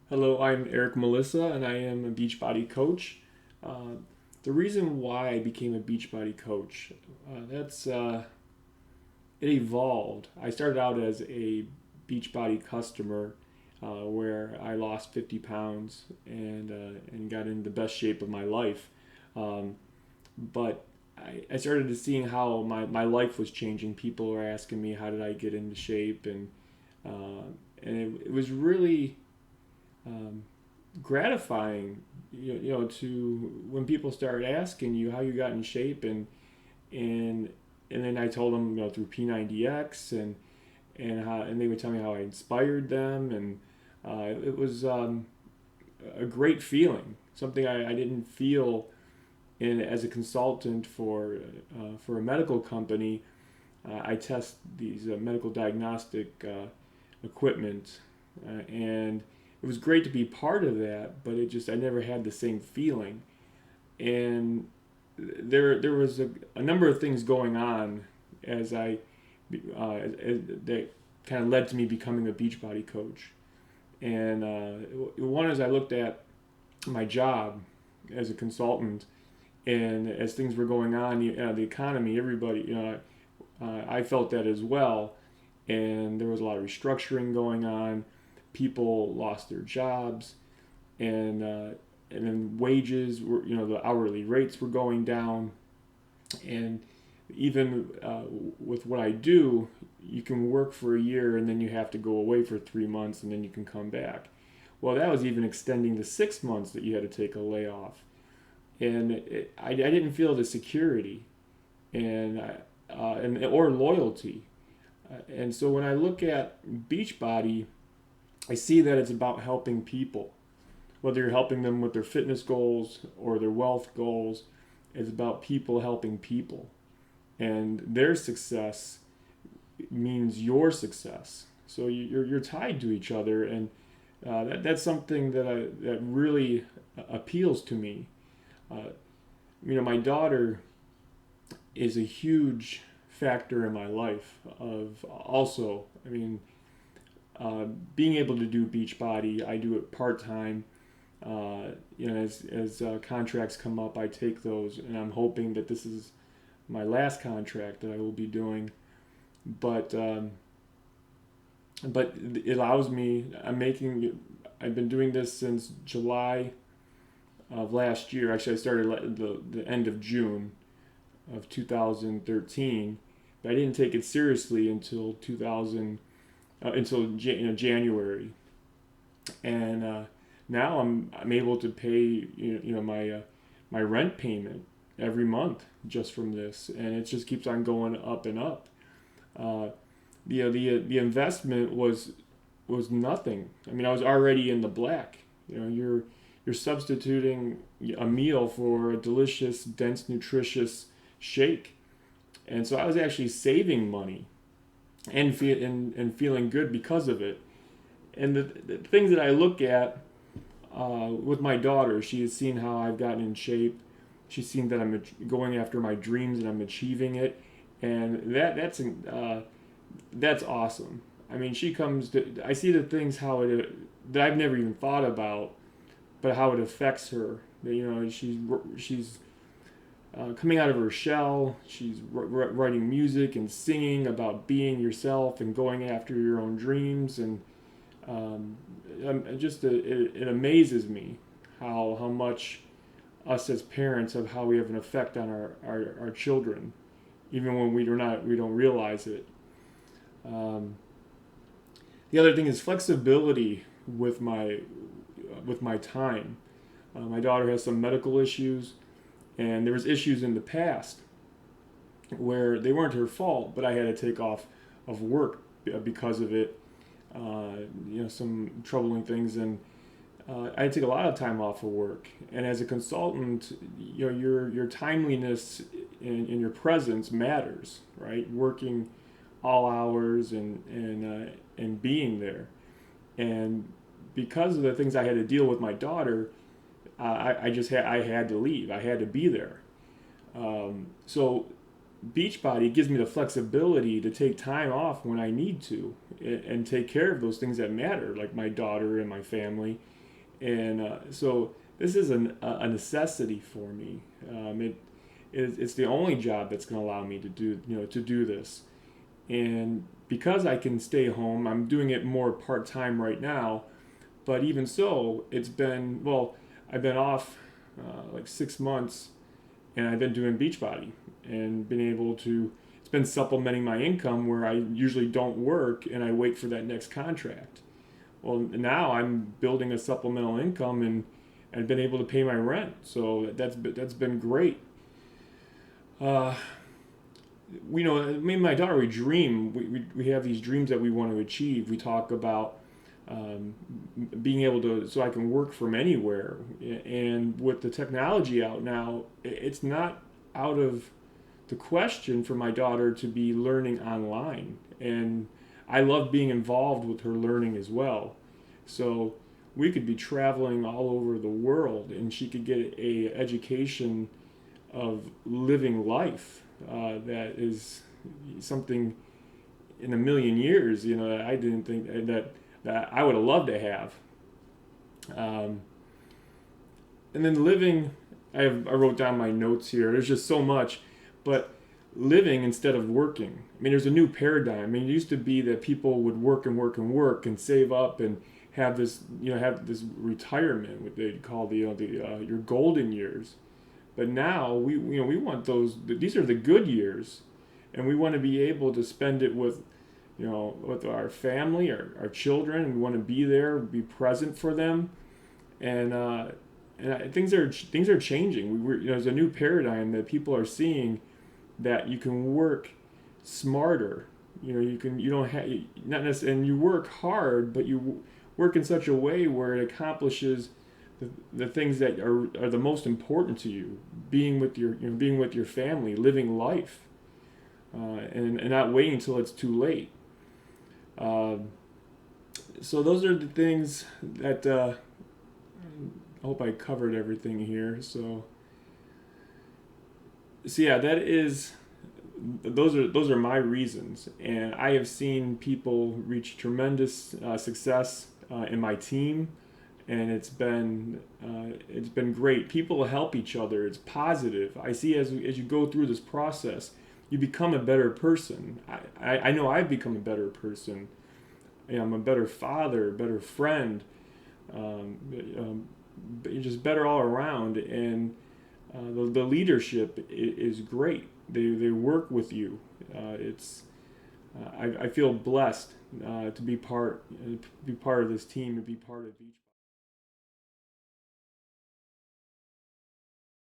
Hello, I'm Eric Melissa, and I am a Beachbody coach. Uh, the reason why I became a Beachbody coach, that's it evolved. I started out as a Beachbody customer, where I lost 50 pounds and got in the best shape of my life. Um, but I started to seeing how my life was changing. People were asking me how did I get into shape, uh, and it was really um, gratifying, to when people start asking you how you got in shape, and and then I told them, through P90X, and they would tell me how I inspired them, and it was a great feeling, something I didn't feel in as a consultant for a medical company. I test these medical diagnostic equipment, and it was great to be part of that. But I never had the same feeling, and there was a number of things going on as that kind of led to me becoming a Beachbody coach. And one is I looked at my job as a consultant, and as things were going on, the economy, everybody, I felt that as well, and there was a lot of restructuring going on. People lost their jobs, and and then wages were, the hourly rates were going down, and even with what I do, you can work for a year and then you have to go away for 3 months and then you can come back. Well, that was even extending to 6 months that you had to take a layoff, and I didn't feel the security and or loyalty. And so when I look at Beachbody, I see that it's about helping people. Whether you're helping them with their fitness goals or their wealth goals, it's about people helping people. And their success means your success. So you're tied to each other, and that's something that really appeals to me. Uh, my daughter is a huge factor in my life. Of also, being able to do Beachbody, I do it part time. As contracts come up, I take those, and I'm hoping that this is my last contract that I will be doing. But it allows me. I've been doing this since July of last year. Actually, I started the end of June of 2013, but I didn't take it seriously until 2000 until January, and now I'm able to pay my rent payment every month just from this, and it just keeps on going up and up. Uh, the investment was nothing. I was already in the black. You're substituting a meal for a delicious, dense, nutritious shake, and so I was actually saving money and feeling good because of it. And the things that I look at with my daughter, she has seen how I've gotten in shape. She's seen that I'm going after my dreams and I'm achieving it, and that's awesome. She comes to. I see the things how it that I've never even thought about, but how it affects her. She's coming out of her shell. She's writing music and singing about being yourself and going after your own dreams, and um, it amazes me how much us as parents of how we have an effect on our children, even when we don't realize it. Um, the other thing is flexibility with my time. My daughter has some medical issues, and there was issues in the past where they weren't her fault, but I had to take off of work because of it. Some troubling things, and I take a lot of time off of work. And as a consultant, your timeliness and your presence matters, right? Working all hours and being there. And because of the things I had to deal with my daughter, I had to leave. I had to be there. So Beachbody gives me the flexibility to take time off when I need to and take care of those things that matter, like my daughter and my family. And so this is a necessity for me. It's the only job that's going to allow me to do this. And because I can stay home, I'm doing it more part time right now. But even so, I've been off like 6 months, and I've been doing Beachbody and been able to. It's been supplementing my income where I usually don't work and I wait for that next contract. Well, now I'm building a supplemental income, and I've been able to pay my rent. So that's been great. Uh, Me and my daughter, we dream. We have these dreams that we want to achieve. We talk about um, being able to, so I can work from anywhere. And with the technology out now, it's not out of the question for my daughter to be learning online. And I love being involved with her learning as well. So we could be traveling all over the world, and she could get a education of living life that is something in a million years, that I didn't think that I would have loved to have. Um, and then living, I wrote down my notes here. There's just so much, but living instead of working. I mean, there's a new paradigm. I mean, it used to be that people would work and work and work and save up and have this retirement, what they call your golden years. But now we want those. These are the good years, and we want to be able to spend it with our family, our children. We want to be there, be present for them, and things are changing. There's a new paradigm that people are seeing that you can work smarter. You don't have not necessarily, and you work hard, but you work in such a way where it accomplishes the things that are the most important to you, being with your family, living life, and not waiting until it's too late. So those are the things that I hope I covered everything here. So yeah, those are my reasons, and I have seen people reach tremendous success in my team, and it's been great. People help each other. It's positive. I see as you go through this process, you become a better person. I know I've become a better person. I'm a better father, better friend, you're just better all around. And the leadership is great. They work with you. I feel blessed to be part of this team, to be part of Beachbody.